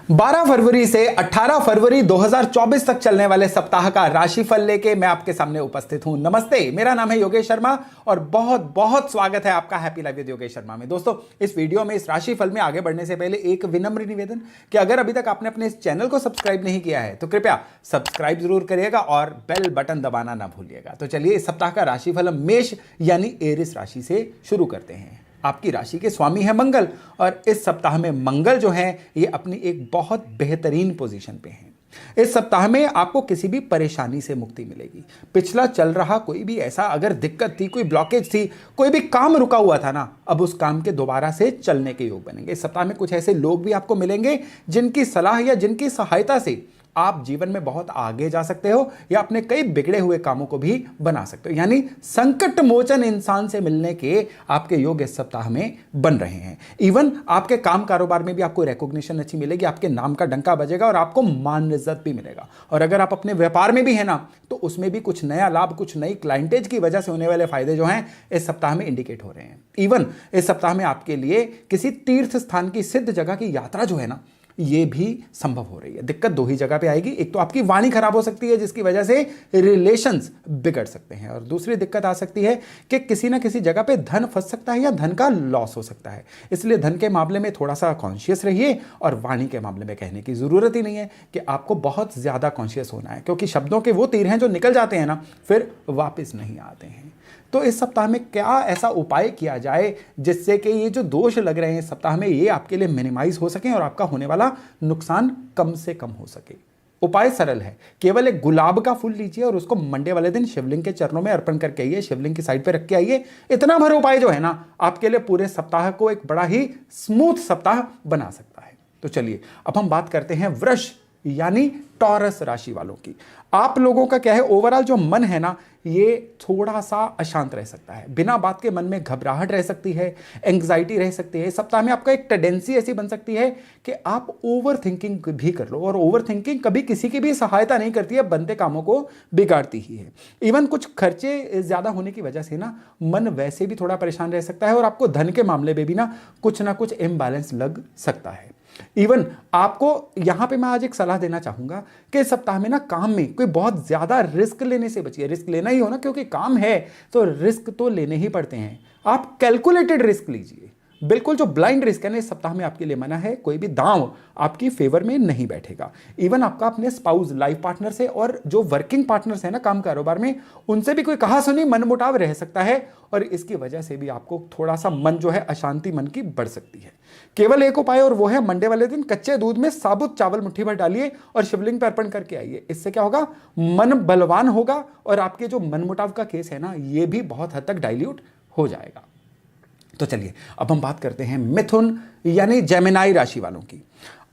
12 फरवरी से 18 फरवरी 2024 तक चलने वाले सप्ताह का राशिफल लेके मैं आपके सामने उपस्थित हूं। नमस्ते, मेरा नाम है योगेश शर्मा और बहुत बहुत स्वागत है आपका happy life with Yogesh Sharma में। दोस्तों, इस वीडियो में, इस राशिफल में आगे बढ़ने से पहले एक विनम्र निवेदन कि अगर अभी तक आपने अपने इस चैनल को सब्सक्राइब नहीं किया है तो कृपया सब्सक्राइब जरूर करिएगा और बेल बटन दबाना ना भूलिएगा। तो चलिए इस सप्ताह का राशिफल हम मेष यानी एरिस राशि से शुरू करते हैं। आपकी राशि के स्वामी है मंगल और इस सप्ताह में मंगल जो है ये अपनी एक बहुत बेहतरीन पोजीशन पे है। इस सप्ताह में आपको किसी भी परेशानी से मुक्ति मिलेगी। पिछला चल रहा कोई भी ऐसा अगर दिक्कत थी, कोई ब्लॉकेज थी, कोई भी काम रुका हुआ था ना, अब उस काम के दोबारा से चलने के योग बनेंगे। इस सप्ताह में कुछ ऐसे लोग भी आपको मिलेंगे जिनकी सलाह या जिनकी सहायता से आप जीवन में बहुत आगे जा सकते हो या अपने कई बिगड़े हुए कामों को भी बना सकते हो। यानी संकट मोचन इंसान से मिलने के आपके योग इस सप्ताह में बन रहे हैं। इवन आपके काम कारोबार में भी आपको रिकॉग्निशन अच्छी मिलेगी, आपके नाम का डंका बजेगा और आपको मान इज्जत भी मिलेगा। और अगर आप अपने व्यापार में भी है ना, तो उसमें भी कुछ नया लाभ, कुछ नई क्लाइंटेज की वजह से होने वाले फायदे जो हैं इस सप्ताह में इंडिकेट हो रहे हैं। इवन इस सप्ताह में आपके लिए किसी तीर्थ स्थान की सिद्ध जगह की यात्रा जो है ना, ये भी संभव हो रही है। दिक्कत दो ही जगह पे आएगी। एक तो आपकी वाणी खराब हो सकती है जिसकी वजह से रिलेशंस बिगड़ सकते हैं, और दूसरी दिक्कत आ सकती है कि किसी ना किसी जगह पे धन फंस सकता है या धन का लॉस हो सकता है। इसलिए धन के मामले में थोड़ा सा कॉन्शियस रहिए और वाणी के मामले में कहने की जरूरत ही नहीं है कि आपको बहुत ज्यादा कॉन्शियस होना है, क्योंकि शब्दों के वो तीर हैं जो निकल जाते हैं ना, फिर वापस नहीं आते हैं। तो इस सप्ताह में क्या ऐसा उपाय किया जाए जिससे कि ये जो दोष लग रहे हैं इस सप्ताह में ये आपके लिए मिनिमाइज हो सके और आपका होने वाला नुकसान कम से कम हो सके। उपाय सरल है, केवल एक गुलाब का फूल लीजिए और उसको मंडे वाले दिन शिवलिंग के चरणों में अर्पण करके आइए, शिवलिंग की साइड पे रख के आइए। इतना भर उपाय जो है ना, आपके लिए पूरे सप्ताह को एक बड़ा ही स्मूथ सप्ताह बना सकता है। तो चलिए अब हम बात करते हैं वृष यानी टॉरस राशि वालों की। आप लोगों का क्या है, ओवरऑल जो मन है ना, ये थोड़ा सा अशांत रह सकता है। बिना बात के मन में घबराहट रह सकती है, एंग्जाइटी रह सकती है। इस सप्ताह में आपका एक टेंडेंसी ऐसी बन सकती है कि आप ओवर थिंकिंग भी कर लो, और ओवर थिंकिंग कभी किसी की भी सहायता नहीं करती है, बनते कामों को बिगाड़ती ही है। इवन कुछ खर्चे ज्यादा होने की वजह से ना मन वैसे भी थोड़ा परेशान रह सकता है और आपको धन के मामले में भी ना कुछ इम्बैलेंस लग सकता है। इवन आपको यहां पे मैं आज एक सलाह देना चाहूंगा कि इस सप्ताह में ना काम में कोई बहुत ज्यादा रिस्क लेने से बचिए। रिस्क लेना ही हो ना, क्योंकि काम है तो रिस्क तो लेने ही पड़ते हैं। आप कैलकुलेटेड रिस्क लीजिए। बिल्कुल जो ब्लाइंड रिस्क है ना, इस सप्ताह में आपके लिए मना है। कोई भी दांव आपकी फेवर में नहीं बैठेगा। इवन आपका अपने स्पाउस, लाइफ पार्टनर से और जो वर्किंग पार्टनर्स है ना काम कारोबार में, उनसे भी कोई कहा सुनी मनमुटाव रह सकता है और इसकी वजह से भी आपको थोड़ा सा मन जो है, अशांति मन की बढ़ सकती है। केवल एक उपाय और वो है मंडे वाले दिन कच्चे दूध में साबुत चावल मुट्ठी भर डालिए और शिवलिंग पर अर्पण करके आइए। इससे क्या होगा, मन बलवान होगा और आपके जो मनमुटाव का केस है ना, ये भी बहुत हद तक डाइल्यूट हो जाएगा। तो चलिए अब हम बात करते हैं मिथुन यानी जेमिनाई राशि वालों की।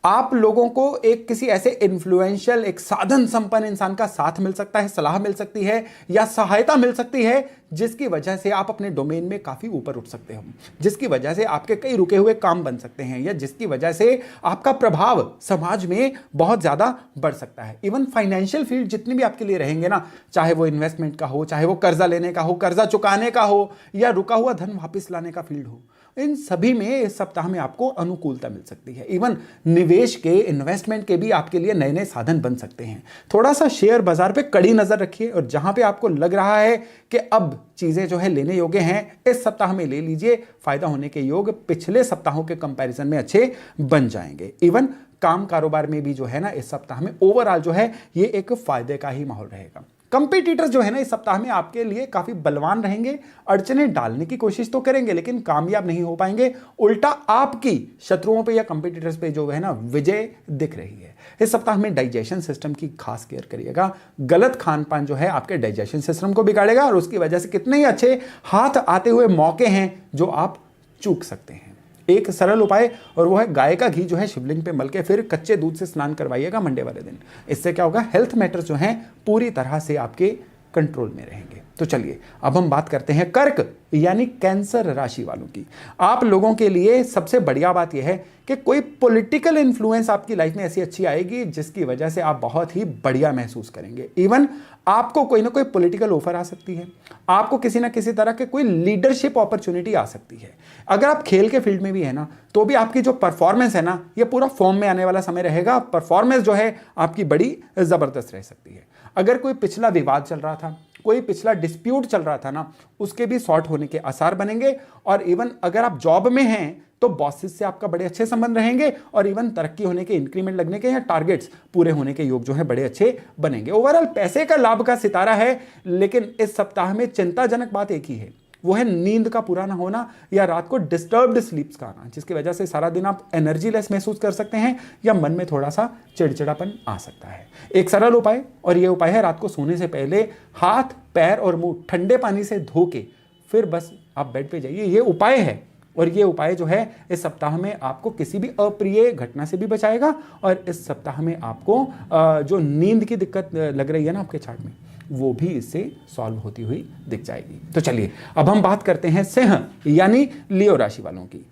आप लोगों को एक किसी ऐसे इन्फ्लुएंशियल, एक साधन संपन्न इंसान का साथ मिल सकता है, सलाह मिल सकती है या सहायता मिल सकती है, जिसकी वजह से आप अपने डोमेन में काफी ऊपर उठ सकते हो, जिसकी वजह से आपके कई रुके हुए काम बन सकते हैं, या जिसकी वजह से आपका प्रभाव समाज में बहुत ज्यादा बढ़ सकता है। इवन फाइनेंशियल फील्ड जितने भी आपके लिए रहेंगे ना, चाहे वो इन्वेस्टमेंट का हो, चाहे वो कर्जा लेने का हो, कर्जा चुकाने का हो, या रुका हुआ धन वापस लाने का फील्ड हो, इन सभी में इस सप्ताह में आपको अनुकूलता मिल सकती है। इवन निवेश के, इन्वेस्टमेंट के भी आपके लिए नए नए साधन बन सकते हैं। थोड़ा सा शेयर बाजार पे कड़ी नजर रखिए और जहां पे आपको लग रहा है कि अब चीजें जो है लेने योग्य हैं, इस सप्ताह में ले लीजिए। फायदा होने के योग पिछले सप्ताहों के कंपैरिजन में अच्छे बन जाएंगे। इवन काम कारोबार में भी जो है ना, इस सप्ताह में ओवरऑल जो है ये एक फायदे का ही माहौल रहेगा। कंपीटिटर्स जो है ना, इस सप्ताह में आपके लिए काफी बलवान रहेंगे। अड़चने डालने की कोशिश तो करेंगे लेकिन कामयाब नहीं हो पाएंगे। उल्टा आपकी शत्रुओं पे या कंपीटिटर्स पे जो है ना विजय दिख रही है। इस सप्ताह में डाइजेशन सिस्टम की खास केयर करिएगा। गलत खान पान जो है आपके डाइजेशन सिस्टम को बिगाड़ेगा और उसकी वजह से कितने ही अच्छे हाथ आते हुए मौके हैं जो आप चूक सकते हैं। एक सरल उपाय और वो है गाय का घी जो है शिवलिंग पे मल के फिर कच्चे दूध से स्नान करवाइएगा मंडे वाले दिन। इससे क्या होगा, हेल्थ मैटर्स जो हैं पूरी तरह से आपके कंट्रोल में रहेंगे। तो चलिए अब हम बात करते हैं कर्क यानी कैंसर राशि वालों की। आप लोगों के लिए सबसे बढ़िया बात यह है कि कोई पॉलिटिकल इन्फ्लुएंस आपकी लाइफ में ऐसी अच्छी आएगी जिसकी वजह से आप बहुत ही बढ़िया महसूस करेंगे। इवन आपको कोई ना कोई पॉलिटिकल ऑफर आ सकती है, आपको किसी ना किसी तरह के कोई लीडरशिप अपॉर्चुनिटी आ सकती है। अगर आप खेल के फील्ड में भी है ना, तो भी आपकी जो परफॉर्मेंस है ना, ये पूरा फॉर्म में आने वाला समय रहेगा। परफॉर्मेंस जो है आपकी बड़ी जबरदस्त रह सकती है। अगर कोई पिछला विवाद चल रहा था, कोई पिछला डिस्प्यूट चल रहा था ना, उसके भी सॉर्ट होने के आसार बनेंगे। और इवन अगर आप जॉब में हैं तो बॉसेस से आपका बड़े अच्छे संबंध रहेंगे और इवन तरक्की होने के, इंक्रीमेंट लगने के या टारगेट्स पूरे होने के योग जो है बड़े अच्छे बनेंगे। ओवरऑल पैसे का लाभ का सितारा है, लेकिन इस सप्ताह में चिंताजनक बात एक ही है, वो है नींद का पूरा ना होना या रात को डिस्टर्ब्ड स्लीप्स का आना, जिसकी वजह से सारा दिन आप एनर्जी लेस महसूस कर सकते हैं या मन में थोड़ा सा चिड़चिड़ापन आ सकता है। एक सरल उपाय, और यह उपाय है रात को सोने से पहले हाथ, पैर और मुंह ठंडे पानी से धो के फिर बस आप बेड पे जाइए। ये उपाय है, और ये उपाय जो है इस सप्ताह में आपको किसी भी अप्रिय घटना से भी बचाएगा और इस सप्ताह में आपको जो नींद की दिक्कत लग रही है ना आपके चार्ट में, वो भी इससे सॉल्व होती हुई दिख जाएगी। तो चलिए अब हम बात करते हैं सिंह यानी लियो राशि वालों की।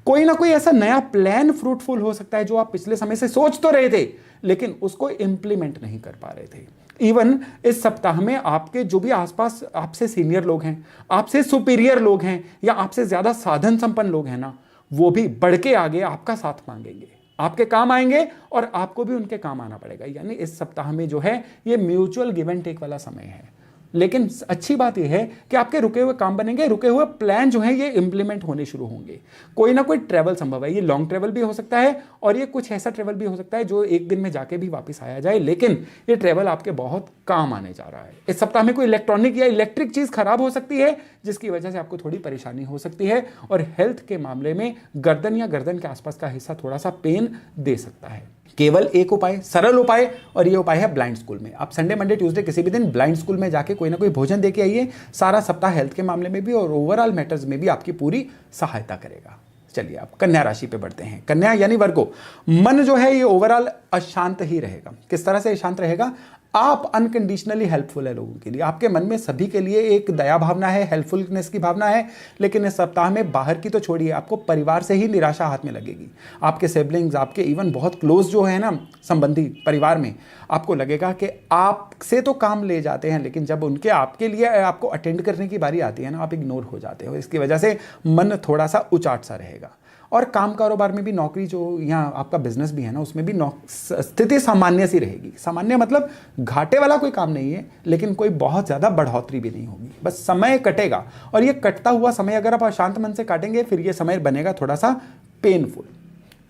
कोई ना कोई ऐसा नया प्लान फ्रूटफुल हो सकता है जो आप पिछले समय से सोच तो रहे थे लेकिन उसको इंप्लीमेंट नहीं कर पा रहे थे। इवन इस सप्ताह में आपके जो भी आसपास आपसे सीनियर लोग हैं, आपसे सुपीरियर लोग हैं या आपसे ज्यादा साधन संपन्न लोग हैं ना, वो भी बढ़ के आगे आपका साथ मांगेंगे, आपके काम आएंगे और आपको भी उनके काम आना पड़ेगा। यानी इस सप्ताह में जो है ये म्यूचुअल गिव एंड टेक वाला समय है। लेकिन अच्छी बात यह है कि आपके रुके हुए काम बनेंगे, रुके हुए प्लान जो है ये इंप्लीमेंट होने शुरू होंगे। कोई ना कोई ट्रैवल संभव है, ये लॉन्ग ट्रैवल भी हो सकता है और ये कुछ ऐसा ट्रैवल भी हो सकता है जो एक दिन में जाके भी वापस आया जाए, लेकिन ये ट्रैवल आपके बहुत काम आने जा रहा है। इस सप्ताह में कोई इलेक्ट्रॉनिक या इलेक्ट्रिक चीज खराब हो सकती है जिसकी वजह से आपको थोड़ी परेशानी हो सकती है और हेल्थ के मामले में गर्दन या गर्दन के आसपास का हिस्सा थोड़ा सा पेन दे सकता है। केवल एक उपाय, सरल उपाय, और ये उपाय है ब्लाइंड स्कूल में। आप संडे, मंडे, ट्यूसडे किसी भी दिन ब्लाइंड स्कूल में जाके कोई ना कोई भोजन देके आइए। सारा सप्ताह हेल्थ के मामले में भी और ओवरऑल मैटर्स में भी आपकी पूरी सहायता करेगा। चलिए आप कन्या राशि पे बढ़ते हैं। कन्या यानी वर्गो, मन जो है ये ओवरऑल अशांत ही रहेगा। किस तरह से अशांत रहेगा? आप अनकंडीशनली हेल्पफुल है लोगों के लिए, आपके मन में सभी के लिए एक दया भावना है, हेल्पफुलनेस की भावना है। लेकिन इस सप्ताह में बाहर की तो छोड़िए, आपको परिवार से ही निराशा हाथ में लगेगी। आपके सिबलिंग्स, आपके इवन बहुत क्लोज जो है ना संबंधी परिवार में, आपको लगेगा कि आपसे तो काम ले जाते हैं लेकिन जब उनके आपके लिए आपको अटेंड करने की बारी आती है ना, आप इग्नोर हो जाते हो। इसकी वजह से मन थोड़ा सा उचाट सा रहेगा। और काम कारोबार में भी, नौकरी जो यहाँ आपका बिजनेस भी है ना, उसमें भी स्थिति सामान्य सी रहेगी। सामान्य मतलब घाटे वाला कोई काम नहीं है, लेकिन कोई बहुत ज़्यादा बढ़ोतरी भी नहीं होगी, बस समय कटेगा। और ये कटता हुआ समय अगर आप अशांत मन से काटेंगे फिर ये समय बनेगा थोड़ा सा पेनफुल।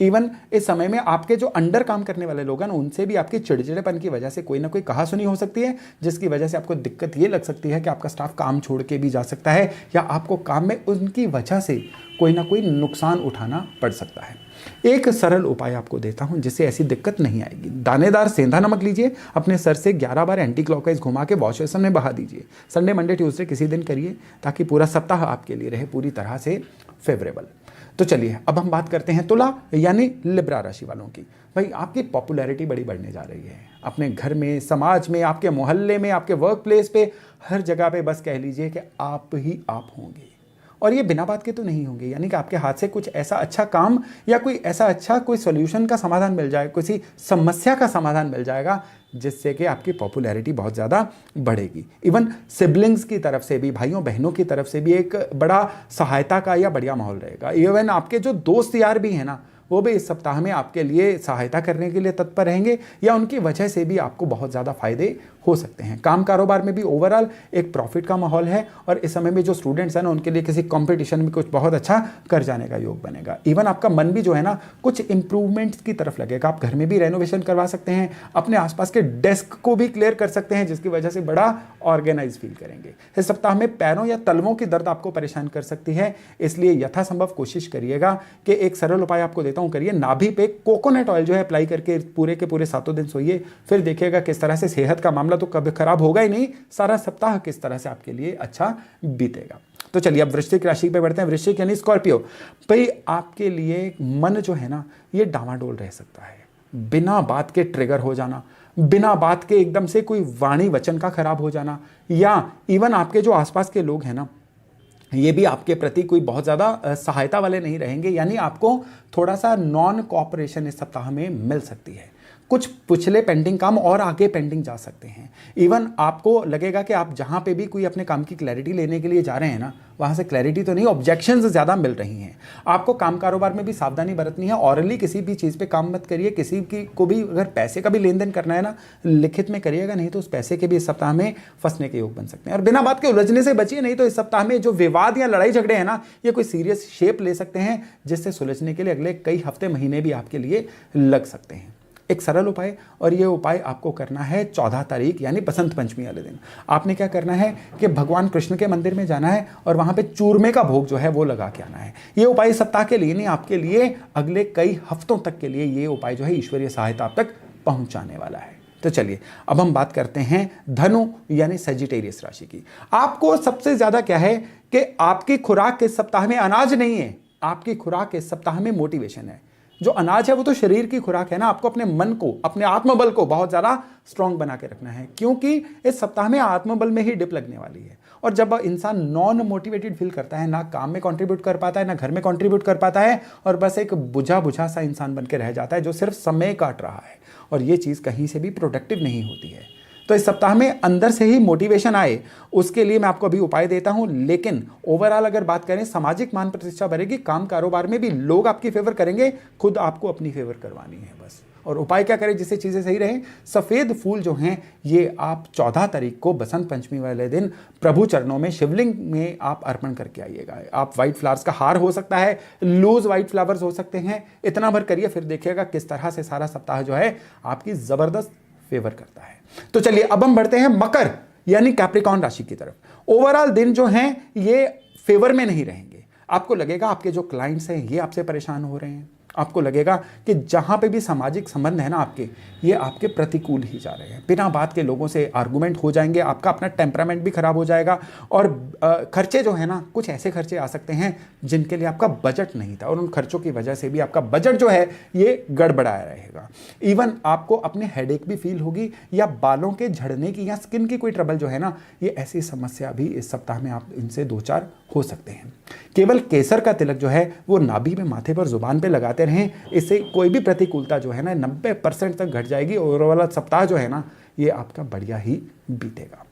इवन इस समय में आपके जो अंडर काम करने वाले लोग हैं उनसे भी आपके चिड़चिड़ेपन की वजह से कोई ना कोई कहासुनी हो सकती है, जिसकी वजह से आपको दिक्कत ये लग सकती है कि आपका स्टाफ काम छोड़ के भी जा सकता है या आपको काम में उनकी वजह से कोई ना कोई नुकसान उठाना पड़ सकता है। एक सरल उपाय आपको देता हूं जिससे ऐसी दिक्कत नहीं आएगी। दानेदार सेंधा नमक लीजिए, अपने सर से 11 बार एंटी क्लॉकवाइज घुमा के वॉश बेसिन में बहा दीजिए। संडे, मंडे, ट्यूसडे किसी दिन करिए ताकि पूरा सप्ताह आपके लिए रहे पूरी तरह से फेवरेबल। तो चलिए अब हम बात करते हैं तुला यानी लिब्रा राशि वालों की। भाई आपकी पॉपुलैरिटी बड़ी बढ़ने जा रही है, अपने घर में, समाज में, आपके मोहल्ले में, आपके वर्क प्लेस पे, हर जगह पे बस कह लीजिए कि आप ही आप होंगे। और ये बिना बात के तो नहीं होंगे, यानी कि आपके हाथ से कुछ ऐसा अच्छा काम या कोई ऐसा अच्छा कोई सॉल्यूशन का समाधान मिल जाए, किसी समस्या का समाधान मिल जाएगा जिससे कि आपकी पॉपुलैरिटी बहुत ज़्यादा बढ़ेगी। इवन सिबलिंग्स की तरफ से भी, भाइयों बहनों की तरफ से भी एक बड़ा सहायता का या बढ़िया माहौल रहेगा। इवन आपके जो दोस्त यार भी हैं ना, वो भी इस सप्ताह में आपके लिए सहायता करने के लिए तत्पर रहेंगे या उनकी वजह से भी आपको बहुत ज़्यादा फायदे हो सकते हैं। काम कारोबार में भी ओवरऑल एक प्रॉफिट का माहौल है और इस समय में जो स्टूडेंट्स हैं ना, उनके लिए किसी कंपटीशन में कुछ बहुत अच्छा कर जाने का योग बनेगा। इवन आपका मन भी जो है ना कुछ इंप्रूवमेंट्स की तरफ लगेगा। आप घर में भी रेनोवेशन करवा सकते हैं, अपने आसपास के डेस्क को भी क्लियर कर सकते हैं, जिसकी वजह से बड़ा ऑर्गेनाइज फील करेंगे। इस सप्ताह में पैरों या तलवों की दर्द आपको परेशान कर सकती है, इसलिए यथासंभव कोशिश करिएगा कि एक सरल उपाय आपको देता हूं, करिए। नाभि पे कोकोनट ऑयल जो है अप्लाई करके पूरे के पूरे 7 दिन सोइए, फिर देखिएगा किस तरह से सेहत का मामला तो कभी खराब होगा ही नहीं, सारा सप्ताह किस तरह से आपके लिए अच्छा बीतेगा। तो चलिए अब वृश्चिक राशि पे बढ़ते हैं। वृश्चिक यानी स्कॉर्पियो। भाई आपके लिए मन जो है ना ये डामाडोल रह सकता है। बिना बात के ट्रिगर हो जाना, बिना बात के एकदम से कोई वाणी वचन का खराब हो जाना, या इवन आपके जो आसपास के लोग हैं ना, ये भी आपके प्रति कोई बहुत ज़्यादा सहायता वाले नहीं रहेंगे, यानी आपको थोड़ा सा नॉन कॉपरेशन इस सप्ताह में मिल सकती है। कुछ पिछले पेंडिंग काम और आगे पेंडिंग जा सकते हैं। इवन आपको लगेगा कि आप जहाँ पे भी कोई अपने काम की क्लैरिटी लेने के लिए जा रहे हैं ना, वहाँ से क्लैरिटी तो नहीं, ऑब्जेक्शंस ज़्यादा मिल रही हैं। आपको काम कारोबार में भी सावधानी बरतनी है। ऑरली किसी भी चीज़ पे काम मत करिए। किसी की को भी अगर पैसे का भी लेन देन करना है ना, लिखित में करिएगा, नहीं तो उस पैसे के भी इस सप्ताह में फंसने के योग बन सकते हैं। और बिना बात के उलझने से बचिए, नहीं तो इस सप्ताह में जो विवाद या लड़ाई झगड़े हैं ना, ये कोई सीरियस शेप ले सकते हैं, जिससे सुलझने के लिए अगले कई हफ्ते महीने भी आपके लिए लग सकते हैं। एक सरल उपाय, और ये उपाय आपको करना है 14 तारीख यानी बसंत पंचमी वाले दिन। आपने क्या करना है कि भगवान कृष्ण के मंदिर में जाना है और वहाँ पे चूरमे का भोग जो है वो लगा के आना है। ये उपाय सप्ताह के लिए नहीं, आपके लिए अगले कई हफ्तों तक के लिए ये उपाय जो है ईश्वरीय सहायता आप तक पहुँचाने वाला है। तो चलिए अब हम बात करते हैं धनु यानी सजिटेरियस राशि की। आपको सबसे ज़्यादा क्या है कि आपकी खुराक इस सप्ताह में अनाज नहीं है, आपकी खुराक इस सप्ताह में मोटिवेशन है। जो अनाज है वो तो शरीर की खुराक है ना, आपको अपने मन को, अपने आत्मबल को बहुत ज़्यादा स्ट्रांग बना के रखना है, क्योंकि इस सप्ताह में आत्मबल में ही डिप लगने वाली है। और जब इंसान नॉन मोटिवेटेड फील करता है, ना काम में कंट्रीब्यूट कर पाता है, ना घर में कंट्रीब्यूट कर पाता है, और बस एक बुझा बुझा सा इंसान बन के रह जाता है जो सिर्फ समय काट रहा है, और ये चीज़ कहीं से भी प्रोडक्टिव नहीं होती है। तो इस सप्ताह में अंदर से ही मोटिवेशन आए, उसके लिए मैं आपको अभी उपाय देता हूं। लेकिन ओवरऑल अगर बात करें, सामाजिक मान प्रतिष्ठा बढ़ेगी, काम कारोबार में भी लोग आपकी फेवर करेंगे, खुद आपको अपनी फेवर करवानी है बस। और उपाय क्या करें जिससे चीज़ें सही रहें? सफ़ेद फूल जो हैं ये आप 14 तारीख को बसंत पंचमी वाले दिन प्रभु चरणों में, शिवलिंग में आप अर्पण करके आइएगा। आप व्हाइट फ्लावर्स का हार हो सकता है, लूज व्हाइट फ्लावर्स हो सकते हैं, इतना भर करिए, फिर देखिएगा किस तरह से सारा सप्ताह जो है आपकी ज़बरदस्त फेवर करता है। तो चलिए अब हम बढ़ते हैं मकर यानी कैप्रिकॉर्न राशि की तरफ। ओवरऑल दिन जो हैं ये फेवर में नहीं रहेंगे। आपको लगेगा आपके जो क्लाइंट्स हैं ये आपसे परेशान हो रहे हैं, आपको लगेगा कि जहां पे भी सामाजिक संबंध है ना आपके, ये आपके प्रतिकूल ही जा रहे हैं। बिना बात के लोगों से आर्गुमेंट हो जाएंगे, आपका अपना टेम्परामेंट भी खराब हो जाएगा, और खर्चे जो है ना, कुछ ऐसे खर्चे आ सकते हैं जिनके लिए आपका बजट नहीं था, और उन खर्चों की वजह से भी आपका बजट जो है ये गड़बड़ाया रहेगा। इवन आपको अपने हेडेक भी फील होगी, या बालों के झड़ने की या स्किन की कोई ट्रबल जो है ना, ये ऐसी समस्या भी इस सप्ताह में आप इनसे दो चार हो सकते हैं। केवल केसर का तिलक जो है वो नाभि में, माथे पर, जुबान पे लगाते रहें, इससे कोई भी प्रतिकूलता जो है ना 90% तक घट जाएगी, और वाला सप्ताह जो है ना ये आपका बढ़िया ही बीतेगा।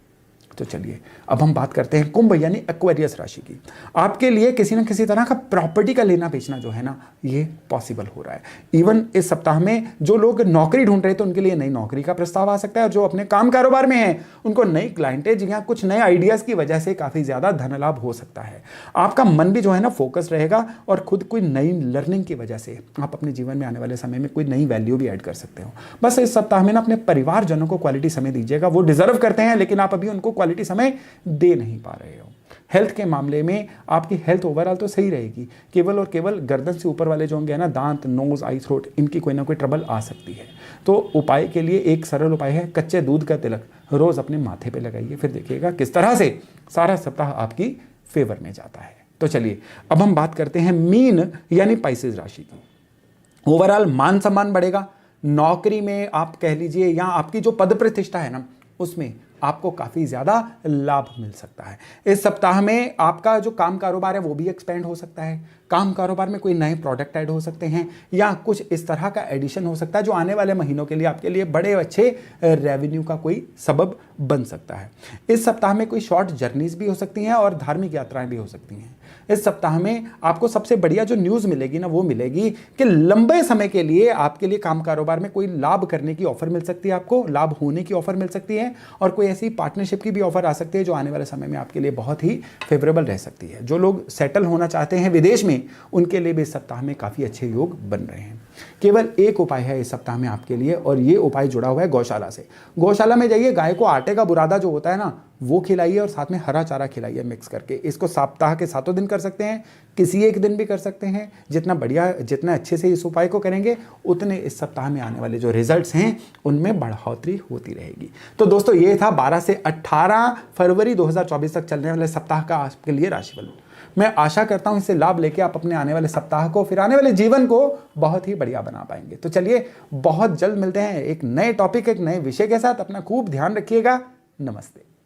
तो चलिए अब हम बात करते हैं कुंभ यानी एक्वेरियस राशि की। आपके लिए किसी न किसी तरह का प्रॉपर्टी का लेना बेचना जो है ना ये पॉसिबल हो रहा है। इवन इस सप्ताह में जो लोग नौकरी ढूंढ रहे हैं तो उनके लिए नई नौकरी का प्रस्ताव आ सकता है, और जो अपने काम कारोबार में हैं उनको नई क्लाइंटेज या कुछ नए आइडियाज़ की वजह से काफ़ी ज़्यादा धन लाभ हो सकता है। आपका मन भी जो है ना फोकस रहेगा, और खुद कोई नई लर्निंग की वजह से आप अपने जीवन में आने वाले समय में कोई नई वैल्यू भी ऐड कर सकते हो। बस इस सप्ताह में ना अपने परिवारजनों को क्वालिटी समय दीजिएगा, वो डिजर्व करते हैं, लेकिन आप अभी उनको क्वालिटी समय दे नहीं पा रहे हो। हेल्थ के मामले में आपकी हेल्थ ओवरऑल तो सही रहेगी, केवल और केवल गर्दन से ऊपर वाले जो होंगे ना, दांत, नोज, आई, थ्रोट, इनकी कोई ना कोई ट्रबल आ सकती है। तो उपाय के लिए एक सरल उपाय है, कच्चे दूध का तिलक रोज अपने माथे पे लगाइए, फिर देखिएगा किस तरह से सारा सप्ताह आपकी फेवर में जाता है। तो चलिए अब हम बात करते हैं मीन यानी पाइसेस राशि की। ओवरऑल मान सम्मान बढ़ेगा, नौकरी में आप कह लीजिए, या आपकी जो पद प्रतिष्ठा है ना उसमें आपको काफ़ी ज़्यादा लाभ मिल सकता है। इस सप्ताह में आपका जो काम कारोबार है वो भी एक्सपेंड हो सकता है। काम कारोबार में कोई नए प्रोडक्ट ऐड हो सकते हैं, या कुछ इस तरह का एडिशन हो सकता है जो आने वाले महीनों के लिए आपके लिए बड़े अच्छे रेवेन्यू का कोई सबब बन सकता है। इस सप्ताह में कोई शॉर्ट जर्नीज भी हो सकती हैं और धार्मिक यात्राएं भी हो सकती हैं। इस सप्ताह में आपको सबसे बढ़िया जो न्यूज़ मिलेगी ना वो मिलेगी कि लंबे समय के लिए आपके लिए काम कारोबार में कोई लाभ करने की ऑफर मिल सकती है, आपको लाभ होने की ऑफर मिल सकती है, और कोई ऐसी पार्टनरशिप की भी ऑफर आ सकती है जो आने वाले समय में आपके लिए बहुत ही फेवरेबल रह सकती है। जो लोग सेटल होना चाहते हैं विदेश में, उनके लिए भी इस सप्ताह में काफ़ी अच्छे योग बन रहे हैं। केवल एक उपाय है इस सप्ताह में आपके लिए, और ये उपाय जुड़ा हुआ है गौशाला से। गौशाला में जाइए, गाय को आटे का बुरादा जो होता है ना वो खिलाइए, और साथ में हरा चारा खिलाइए मिक्स करके। इसको सप्ताह के 7 दिन कर सकते हैं, किसी एक दिन भी कर सकते हैं। जितना बढ़िया, जितना अच्छे से इस उपाय को करेंगे उतने इस सप्ताह में आने वाले जो रिजल्ट्स हैं उनमें बढ़ोतरी होती रहेगी। तो दोस्तों ये था 12 से 18 फरवरी 2024 तक चलने वाले सप्ताह का आपके लिए राशिफल। मैं आशा करता हूं इससे लाभ लेके आप अपने आने वाले सप्ताह को, फिर आने वाले जीवन को बहुत ही बढ़िया बना पाएंगे। तो चलिए बहुत जल्द मिलते हैं एक नए टॉपिक, एक नए विषय के साथ। अपना खूब ध्यान रखिएगा। नमस्ते।